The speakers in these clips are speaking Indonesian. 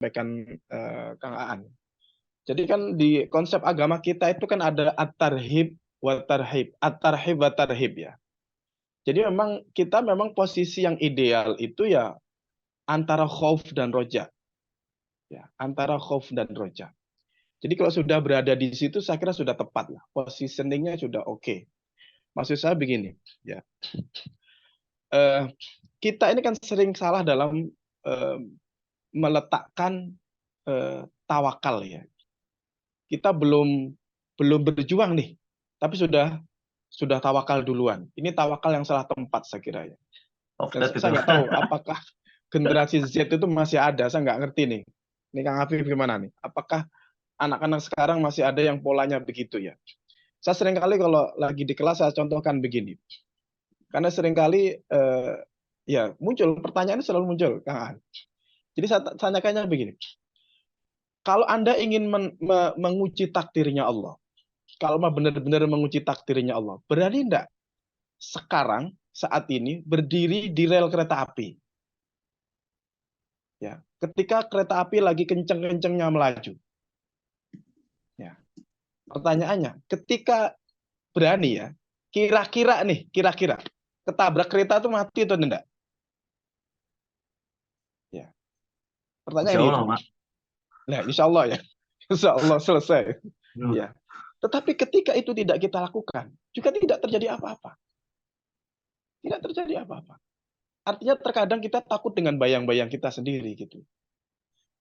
sampaikan Kang Aan. Jadi kan di konsep agama kita itu kan ada at-tarhib wa tarhib, at-tarhib wa tarhib ya. Jadi memang kita memang posisi yang ideal itu ya antara khauf dan roja. Ya, antara khauf dan roja. Jadi kalau sudah berada di situ saya kira sudah tepat lah. Positioningnya sudah oke. Maksud saya begini, ya. Eh, kita ini kan sering salah dalam meletakkan tawakal ya. Kita belum belum berjuang nih, tapi sudah tawakal duluan. Ini tawakal yang salah tempat saya kira ya. Dan Offset saya itu. nggak tahu apakah generasi Z itu masih ada, saya nggak ngerti nih. Ini Kang Afif gimana nih? Apakah anak-anak sekarang masih ada yang polanya begitu ya? Saya seringkali kalau lagi di kelas saya contohkan begini. Karena seringkali ya muncul pertanyaan selalu muncul, Kang An. Jadi saya tanyakannya begini. Kalau Anda ingin menguji takdirnya Allah, kalau mah benar-benar menguji takdirnya Allah, berani enggak sekarang saat ini berdiri di rel kereta api? Ya, ketika kereta api lagi kenceng-kencengnya melaju. Ya, pertanyaannya, ketika berani ya, kira-kira ketabrak kereta itu mati atau enggak? Ya, Insya pertanyaan gitu. Allah, Mak. Nah, insya Allah ya, insya Allah selesai. Hmm. Ya, tetapi ketika itu tidak kita lakukan, juga tidak terjadi apa-apa. Tidak terjadi apa-apa. Artinya terkadang kita takut dengan bayang-bayang kita sendiri gitu.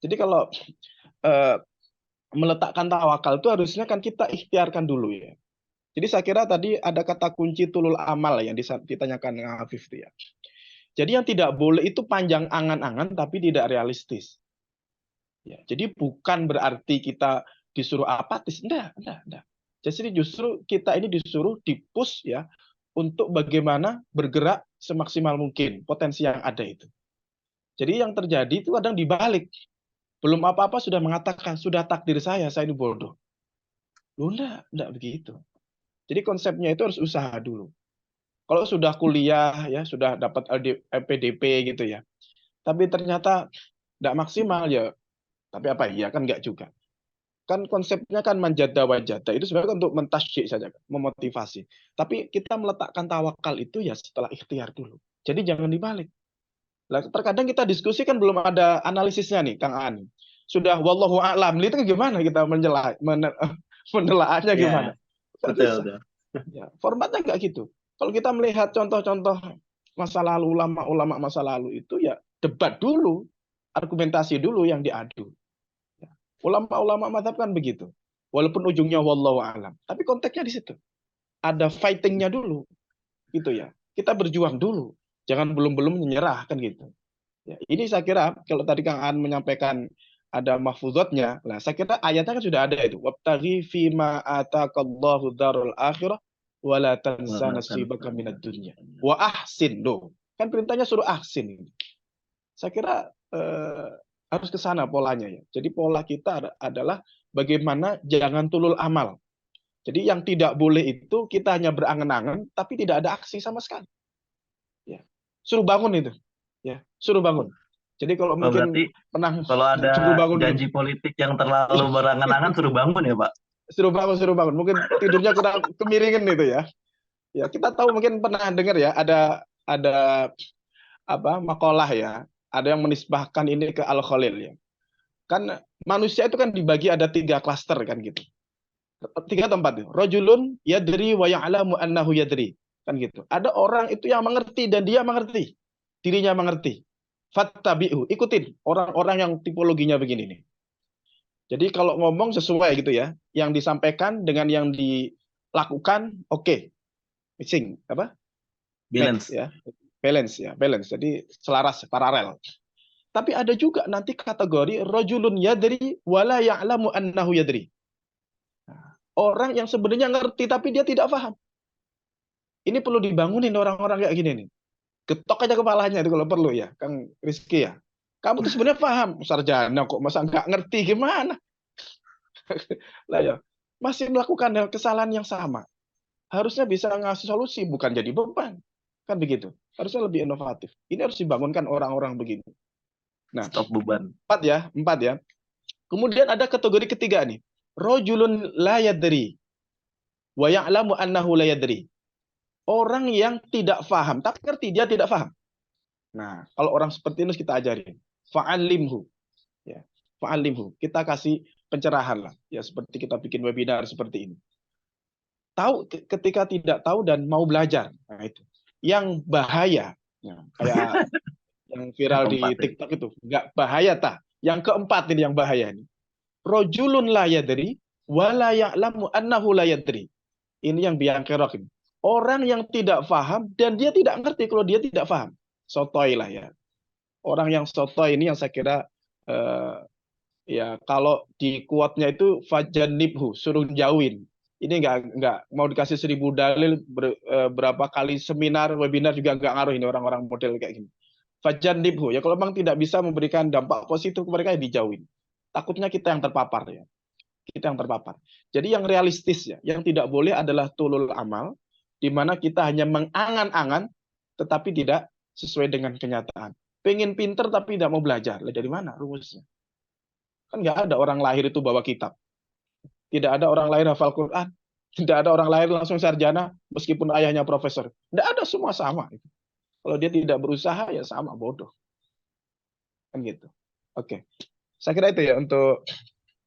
Jadi kalau eh, meletakkan tawakal itu harusnya kan kita ikhtiarkan dulu ya. Jadi saya kira tadi ada kata kunci tulul amal yang ditanyakan dengan Afif itu ya. Jadi yang tidak boleh itu panjang angan-angan tapi tidak realistis. Ya, jadi bukan berarti kita disuruh apatis, enggak. Jadi justru kita ini disuruh dipush ya untuk bagaimana bergerak semaksimal mungkin potensi yang ada itu. Jadi yang terjadi itu kadang dibalik. Belum apa-apa sudah mengatakan sudah takdir saya ini bodoh. Loh, enggak begitu. Jadi konsepnya itu harus usaha dulu. Kalau sudah kuliah ya sudah dapat LPDP gitu ya. Tapi ternyata enggak maksimal ya. Tapi apa ya kan enggak juga. Kan konsepnya kan manjada wajada itu sebenarnya untuk mentasjik saja, memotivasi. Tapi kita meletakkan tawakal itu ya setelah ikhtiar dulu. Jadi jangan dibalik. Lah, terkadang kita diskusi kan belum ada analisisnya nih, Kang Ani. Sudah wallahu a'lam, itu gimana kita menelaahnya gimana? Ya, Nggak betul, bisa. betul. Ya, formatnya nggak gitu. Kalau kita melihat contoh-contoh masa lalu, ulama-ulama masa lalu itu ya debat dulu, argumentasi dulu yang diadu. Ya. Ulama-ulama mazhab kan begitu. Walaupun ujungnya wallahu a'lam, tapi konteksnya di situ. Ada fightingnya dulu, gitu ya. Kita berjuang dulu, jangan belum-belum menyerah kan gitu. Ya, ini saya kira kalau tadi Kang An menyampaikan ada mahfuzatnya, nah saya kira ayatnya kan sudah ada itu. Wabtaghi fima ataqallahu darul akhirah wala tansa nasibaka minad dunya. Wa ahsin loh. Kan perintahnya suruh ahsin. Saya kira harus ke sana polanya ya. Jadi pola kita adalah bagaimana jangan tulul amal. Jadi yang tidak boleh itu kita hanya berangan-angan tapi tidak ada aksi sama sekali. Ya. Suruh bangun itu. Ya, suruh bangun. Jadi kalau Oh, mungkin berarti pernah kalau ada suruh bangun dulu. janji politik yang terlalu berangan-angan suruh bangun ya, Pak? Suruh bangun, suruh bangun. Mungkin tidurnya kurang kemiringan itu ya. Ya, kita tahu mungkin pernah dengar ya ada apa makalah ya. Ada yang menisbahkan ini ke Al-Khalil ya. Kan manusia itu kan dibagi ada 3 klaster kan gitu. 3 tempat. Rajulun yadri wa ya'lamu annahu yadri. Kan gitu. Ada orang itu yang mengerti dan dia mengerti. Dirinya mengerti. Fattabi'u, ikutin orang-orang yang tipologinya begini nih. Jadi kalau ngomong sesuai gitu ya, yang disampaikan dengan yang dilakukan oke. Mixing apa? Match Balance. ya. Balance ya, balance. Jadi selaras, paralel. Tapi ada juga nanti kategori rajulun yadri wala ya'lamu annahu yadri. Orang yang sebenarnya ngerti tapi dia tidak paham. Ini perlu dibangunin orang-orang kayak gini nih. Getok aja kepalanya itu kalau perlu ya, Kang Rizky ya. Kamu tuh sebenarnya paham, sarjana kok masa nggak ngerti gimana? Lah ya, masih melakukan kesalahan yang sama. Harusnya bisa ngasih solusi, bukan jadi beban. Kan begitu. Harusnya lebih inovatif. Ini harus dibangunkan orang-orang begini. Nah, Stop beban. 4 ya. Kemudian ada kategori ketiga nih. Rajulun la yadri wa ya'lamu annahu la yadri. Orang yang tidak paham, tapi ngerti dia tidak paham. Nah, kalau orang seperti ini kita ajarin. Fa'alimhu. Ya, fa'alimhu. Kita kasih pencerahan lah. Ya, seperti kita bikin webinar seperti ini. Tahu ketika tidak tahu dan mau belajar. Nah, itu. Yang bahaya. Ya, kayak yang viral di Keempat ya. TikTok itu. Nggak bahaya tak? Yang keempat ini yang bahaya ini. Rajulun la yadri wa la ya'lamu annahu la yadri. Ini yang biang kerok ini. Orang yang tidak paham dan dia tidak ngerti kalau dia tidak paham. Sotoy lah ya. Orang yang sotoy ini yang saya kira ya kalau di quote-nya itu fajanibhu, suruh jauhin. Ini nggak mau dikasih 1000 dalil berapa kali seminar, webinar juga nggak ngaruh ini orang-orang model kayak gini. Fajanibhu ya kalau memang tidak bisa memberikan dampak positif ke mereka ya dijauhin. Takutnya kita yang terpapar ya. Kita yang terpapar. Jadi yang realistis ya, yang tidak boleh adalah tulul amal, di mana kita hanya mengangan-angan, tetapi tidak sesuai dengan kenyataan. Pengen pinter tapi tidak mau belajar. Dari mana rumusnya? Kan nggak ada orang lahir itu bawa kitab. Tidak ada orang lahir hafal Quran. Tidak ada orang lahir langsung sarjana, meskipun ayahnya profesor. Tidak ada, semua sama. Kalau dia tidak berusaha, ya sama, bodoh. Kan gitu. Oke. Saya kira itu ya untuk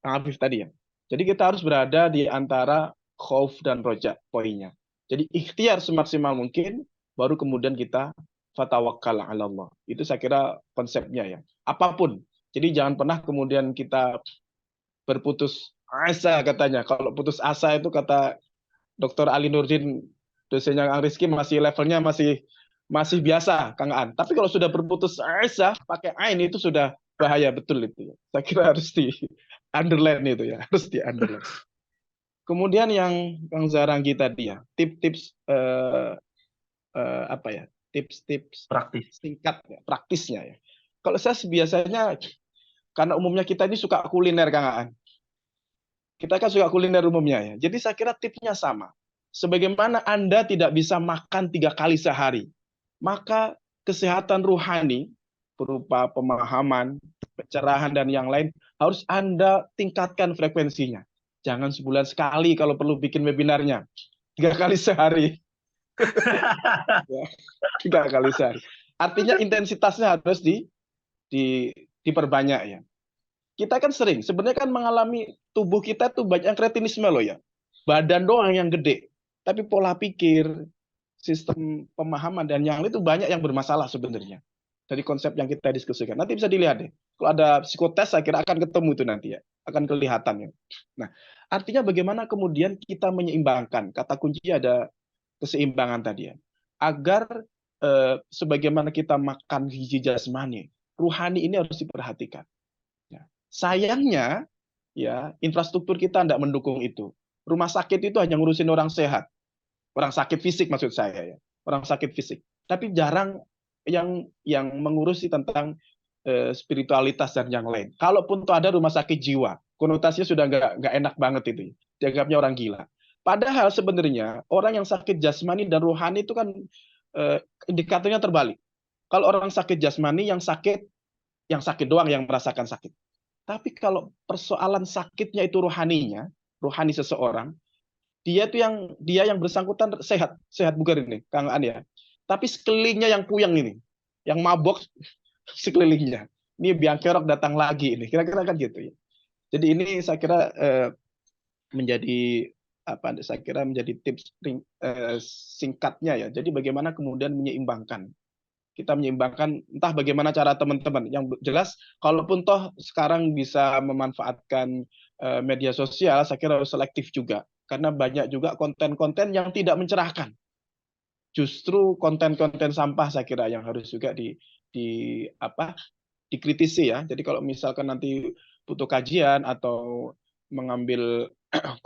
Kang Afif tadi ya. Jadi kita harus berada di antara khauf dan roja poinnya. Jadi ikhtiar semaksimal mungkin, baru kemudian kita fatawakkal ala Allah. Itu saya kira konsepnya ya. Apapun. Jadi jangan pernah kemudian kita berputus asa katanya. Kalau putus asa itu kata Dr. Ali Nurdin, dosennya Kang Rizky, masih levelnya masih biasa Kang Aan. Tapi kalau sudah berputus asa pakai ain itu sudah bahaya betul itu. Saya kira harus di underline itu ya, harus di underline. Kemudian yang Kang Zarangi tadi ya, tips-tips apa ya? Tips-tips Praktis. singkat ya, praktisnya ya. Kalau saya biasanya karena umumnya kita ini suka kuliner Kang Aan. Kita kan suka kuliner umumnya ya. Jadi saya kira tipsnya sama. Sebagaimana Anda tidak bisa makan 3 kali sehari, maka kesehatan ruhani berupa pemahaman, pencerahan dan yang lain harus Anda tingkatkan frekuensinya. Jangan sebulan sekali kalau perlu bikin webinarnya. 3 kali sehari. Ya, 3 kali sehari. Artinya intensitasnya harus diperbanyak ya. Kita kan sering, sebenarnya kan mengalami tubuh kita tuh banyak kretinisme loh ya. Badan doang yang gede, tapi pola pikir, sistem pemahaman dan yang lain itu banyak yang bermasalah sebenarnya. Dari konsep yang kita diskusikan. Nanti bisa dilihat deh. Kalau ada psikotes saya kira akan ketemu itu nanti ya. Akan kelihatan ya. Nah, artinya bagaimana kemudian kita menyeimbangkan. Kata kunci ada keseimbangan tadi ya. Agar sebagaimana kita makan gizi jasmani, ruhani ini harus diperhatikan. Sayangnya, ya infrastruktur kita tidak mendukung itu. Rumah sakit itu hanya ngurusin orang sehat, orang sakit fisik maksud saya ya, orang sakit fisik. Tapi jarang yang mengurusi tentang spiritualitas dan yang lain. Kalaupun tuh ada rumah sakit jiwa, konotasinya sudah nggak enak banget itu, dianggapnya orang gila. Padahal sebenarnya orang yang sakit jasmani dan rohani itu kan indikatornya terbalik. Kalau orang sakit jasmani yang sakit doang yang merasakan sakit. Tapi kalau persoalan sakitnya itu rohaninya, rohani seseorang, dia yang bersangkutan sehat bugar ini, Kang An ya. Tapi sekelilingnya yang puyeng ini, yang mabok sekelilingnya. Ini biang kerok datang lagi ini, kira-kira kan gitu ya. Jadi ini saya kira menjadi saya kira menjadi tips singkatnya ya. Jadi bagaimana kemudian menyeimbangkan kita menyeimbangkan entah bagaimana cara teman-teman yang jelas kalaupun toh sekarang bisa memanfaatkan media sosial saya kira harus selektif juga karena banyak juga konten-konten yang tidak mencerahkan justru konten-konten sampah saya kira yang harus juga dikritisi ya jadi kalau misalkan nanti butuh kajian atau mengambil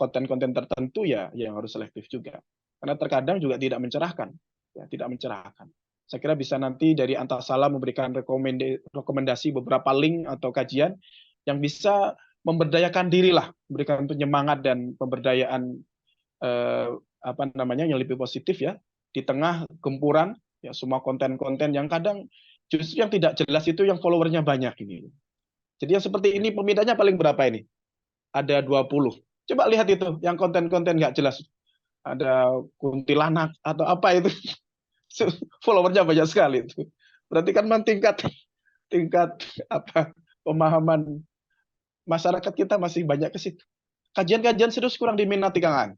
konten-konten tertentu ya yang harus selektif juga karena terkadang juga tidak mencerahkan ya tidak mencerahkan. Saya kira bisa nanti dari Antasala memberikan rekomendasi beberapa link atau kajian yang bisa memberdayakan diri lah, memberikan penyemangat dan pemberdayaan yang lebih positif ya di tengah gempuran ya semua konten-konten yang kadang Justru yang tidak jelas itu yang followernya banyak ini. Jadi yang seperti ini pemintanya paling berapa ini? Ada 20. Coba lihat itu, yang konten-konten nggak jelas. Ada kuntilanak atau apa itu. Followernya banyak sekali itu. Berarti kan memang tingkat apa pemahaman masyarakat kita masih banyak ke situ. Kajian-kajian serius kurang diminati Kang An.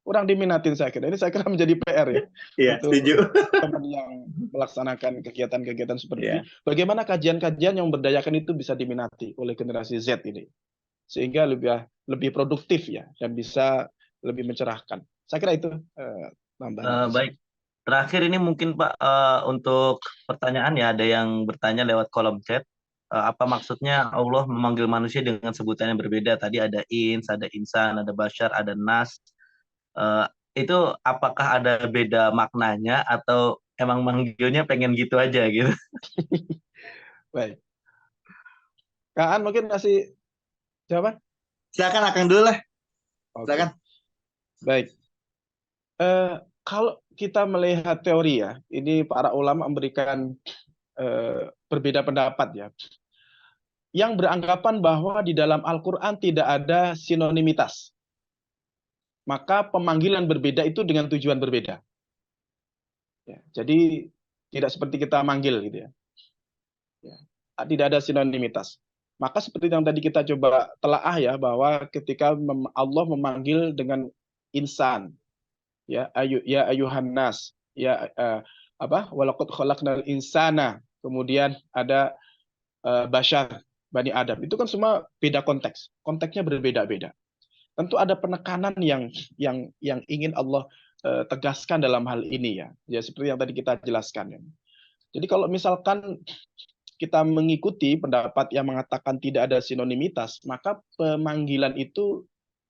Kurang diminatin saya kira. Ini saya kira menjadi PR ya Iya, untuk setuju. teman yang melaksanakan kegiatan-kegiatan seperti ini. Iya. Bagaimana kajian-kajian yang memberdayakan itu bisa diminati oleh generasi Z ini. Sehingga lebih produktif ya dan bisa lebih mencerahkan. Saya kira itu tambahan. Baik. Terakhir ini mungkin Pak, untuk pertanyaan ya, ada yang bertanya lewat kolom chat. Apa maksudnya Allah memanggil manusia dengan sebutan yang berbeda? Tadi ada ins, ada insan, ada bashar, ada nas. Eh, itu apakah ada beda maknanya atau emang manggilnya pengen gitu aja gitu? Baik. Kak An mungkin kasih jawaban? Silakan Akang dulu lah. Oke. Silakan. Baik. Kalau kita melihat teori ya, ini para ulama memberikan berbeda pendapat ya. Yang beranggapan bahwa di dalam Al-Quran tidak ada sinonimitas. Maka pemanggilan berbeda itu dengan tujuan berbeda. Ya, jadi tidak seperti kita manggil gitu ya. Ya, tidak ada sinonimitas. Maka seperti yang tadi kita coba telaah ya, bahwa ketika Allah memanggil dengan insan, ya ayuhan nas, ya walaqad khalaqnal insana, kemudian ada bashar, bani Adam. Itu kan semua beda konteks. Konteksnya berbeda-beda. Tentu ada penekanan yang ingin Allah tegaskan dalam hal ini ya. Ya seperti yang tadi kita jelaskan ya. Jadi kalau misalkan kita mengikuti pendapat yang mengatakan tidak ada sinonimitas, maka pemanggilan itu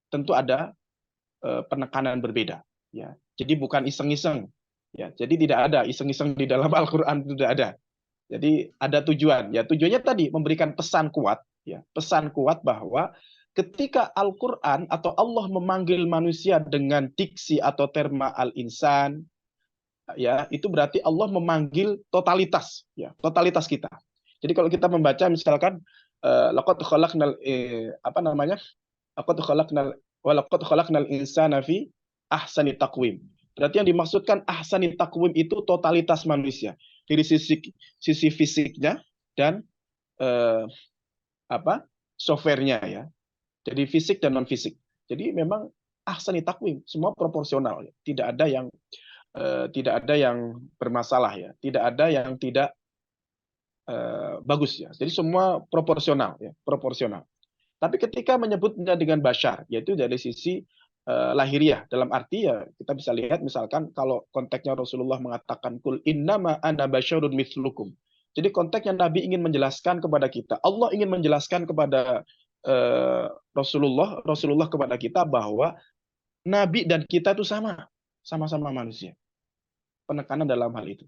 tentu ada penekanan berbeda ya. Jadi bukan iseng-iseng ya. Jadi tidak ada iseng-iseng di dalam Al-Qur'an, tidak ada. Jadi ada tujuan ya. Tujuannya tadi memberikan pesan kuat ya. Pesan kuat bahwa ketika Al-Qur'an atau Allah memanggil manusia dengan diksi atau terma al-insan ya, itu berarti Allah memanggil totalitas ya, totalitas kita. Jadi kalau kita membaca misalkan laqad khalaqnal apa namanya? Laqad khalaqnal walaqad khalaqnal insana fi ahsani taqwim. Berarti yang dimaksudkan ahsani taqwim itu totalitas manusia dari sisi fisiknya dan softwarenya ya. Jadi fisik dan non fisik. Jadi memang ahsani taqwim, semua proporsional ya. Tidak ada yang bermasalah ya. Tidak ada yang tidak bagus ya. Jadi semua proporsional ya, proporsional. Tapi ketika menyebutnya dengan bashar, yaitu dari sisi lahiriah, dalam arti ya kita bisa lihat misalkan kalau konteksnya Rasulullah mengatakan kul innama ana basyarun mithlukum. Jadi konteksnya Nabi ingin menjelaskan kepada kita, Allah ingin menjelaskan kepada Rasulullah kepada kita bahwa Nabi dan kita itu sama-sama manusia. Penekanan dalam hal itu.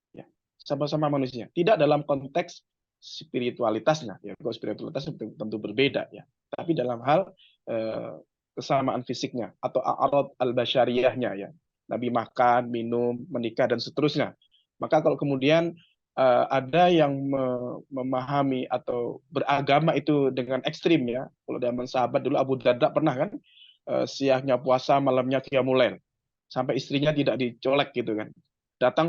Ya, sama-sama manusia. Tidak dalam konteks spiritualitasnya. Ya, kalau spiritualitas tentu berbeda ya. Tapi dalam hal kesamaan fisiknya atau a'rad al-basyariyahnya ya. Nabi makan, minum, menikah dan seterusnya. Maka kalau kemudian ada yang memahami atau beragama itu dengan ekstrim ya. Kalau zaman sahabat dulu Abu Darda pernah kan siangnya puasa, malamnya qiyamul lail. Sampai istrinya tidak dicolek gitu kan. Datang